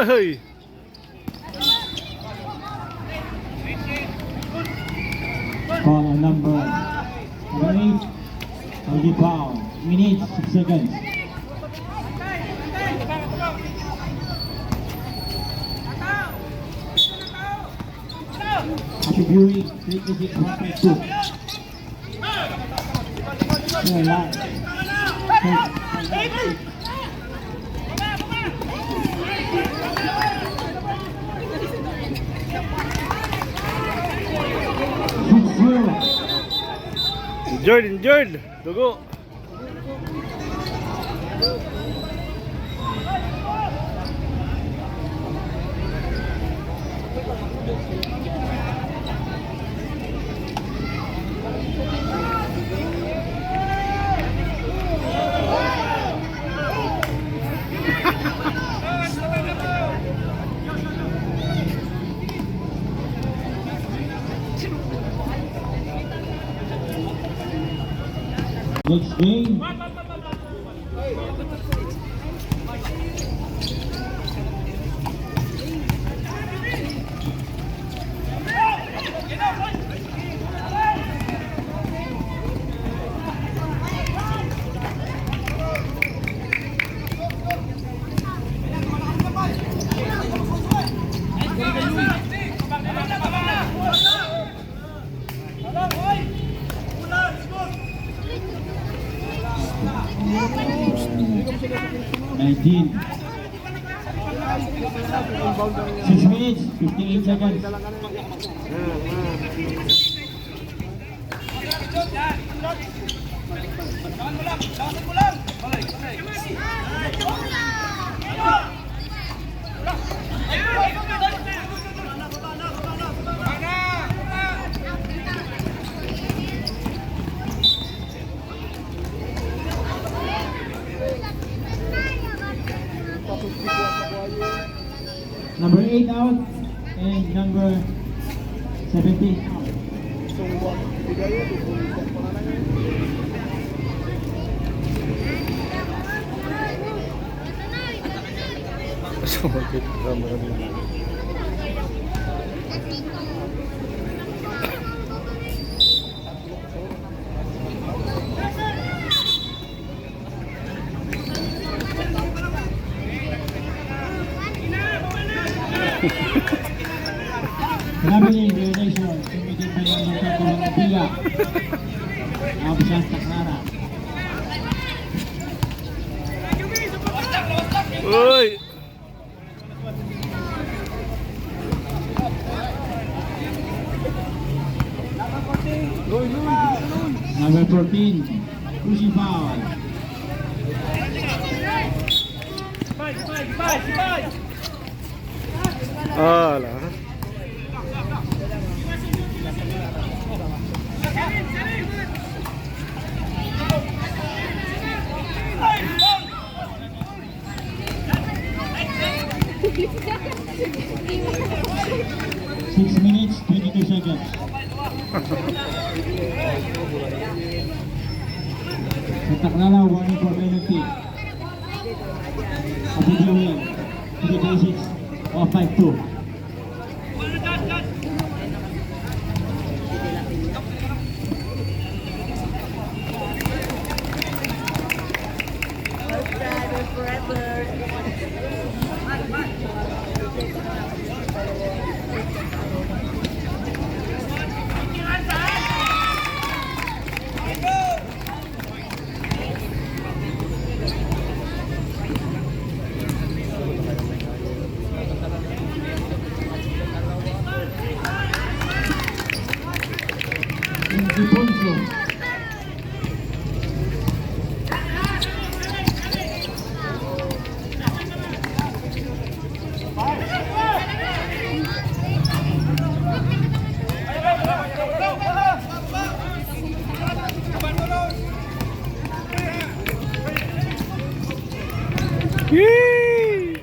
Hey. Call on number 8, Aldi Pao, minutes, 6 seconds. Attributing 3-6-1-2. They're alive. Enjoyed, dugo. Next game. Nineteen. 6 minutes, 58 seconds. Number 8 out and number 17 out. Sumakit camera nila. Traveling relation, tumigil pa yung lupa ko ng biya. Absent Taklara. Uy! Number 14, pushing foul. Ala. Six minutes, 22 seconds. Sa Taklara, warning for penalty. Abuduin, 3-6 or 5-2. Defonso. Yee!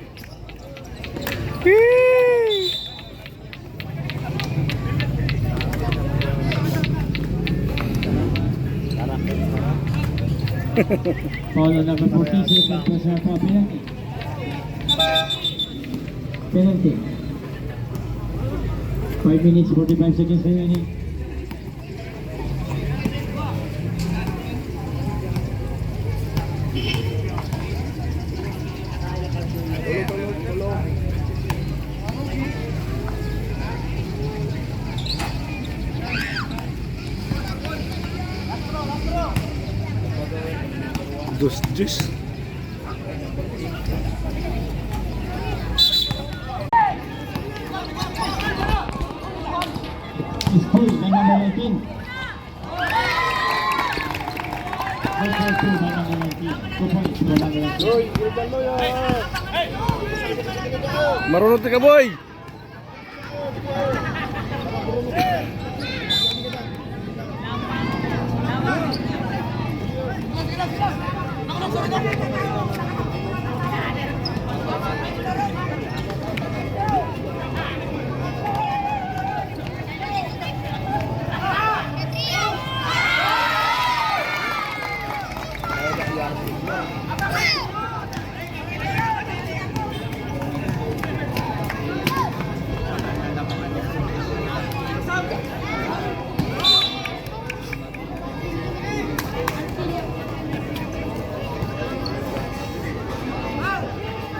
Yee! Follow number 14 seconds plus for penalty. Penalty. 5 minutes, 45 seconds remaining. Dos jus. School by number 19. Number 2 by number 19. 2 points by number 19. Marunong ka, boy.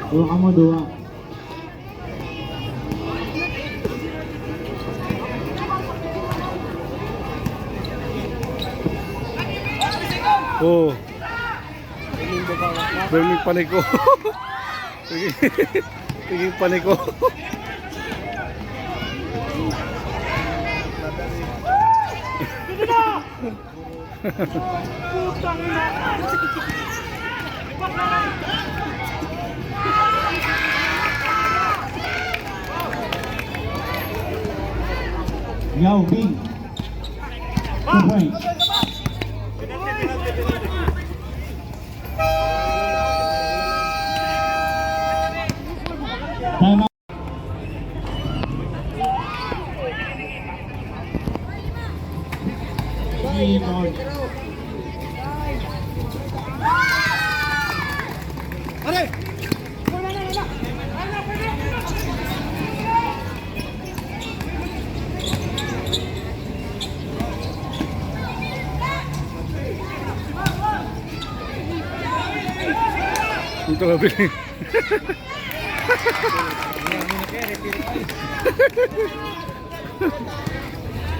Dua kamu dua. Oh. Buming paniko. Tingin paniko. Putang ina. Yao Bing. 2 points. Time out. Dito ka bili.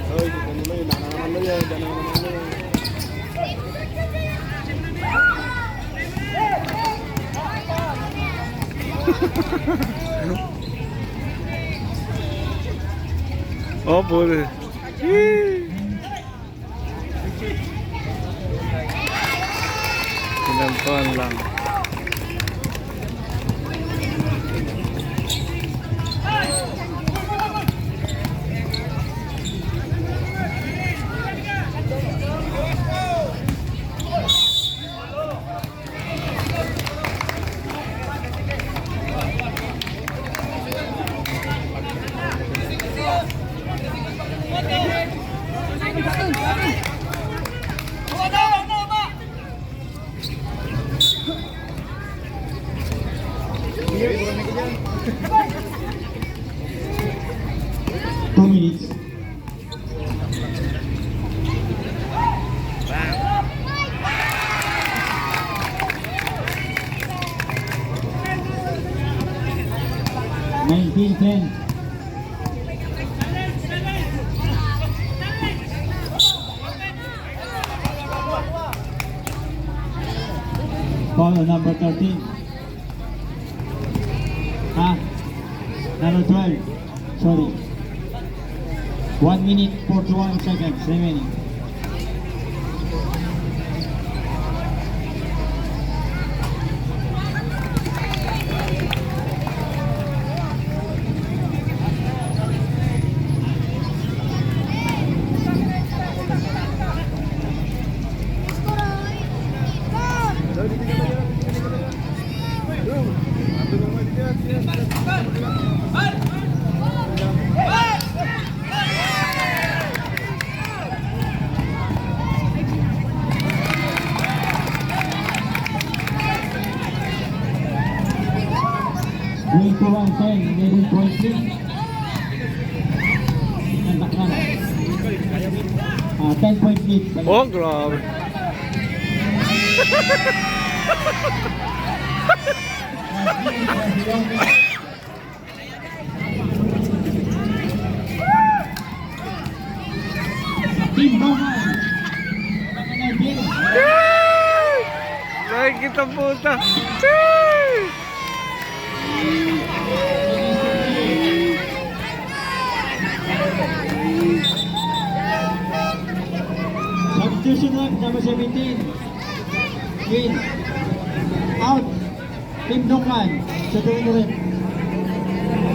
Ay, dito naman yun. Dana naman na yan. Dana naman na yan. Ano? Oh, pwede. Pinantuan lang. Two minutes. Nineteen 10. Foul on number 13. Number 12. Sorry. 1 minute 41 seconds remaining. Going to 110, 11.3. Nandak na. 10 point lead. Oh, grabe. Team Bowman. Nakakabili. Nakikita puta. Substitution rep number 17. In. Out. Team Dokman. Sa tuwing na rin.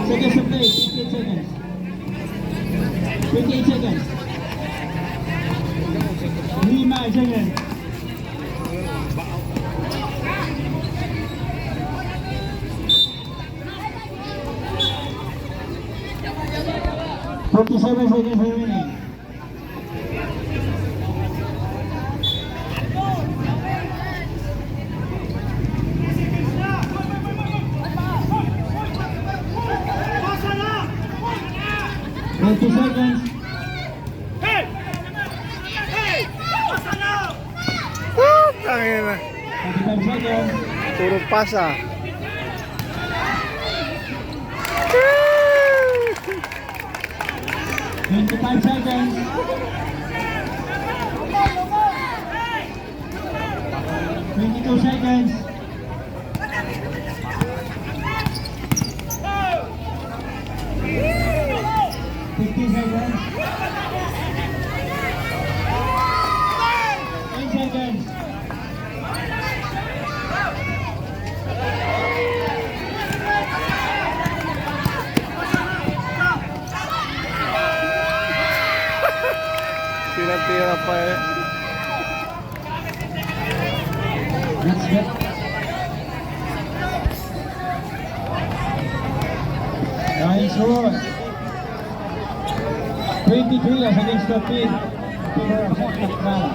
Seconds to play. 58 seconds. 28 seconds. 5 seconds. Forty-seven seconds remaining. Twenty seconds. Tangina. 25 seconds. Puro pasa. 25 seconds. 22 seconds. 15 seconds. 10 seconds. Tira-tira pa eh. Let's get. Nice one. 23 as against 15. Favor of Santa Clara.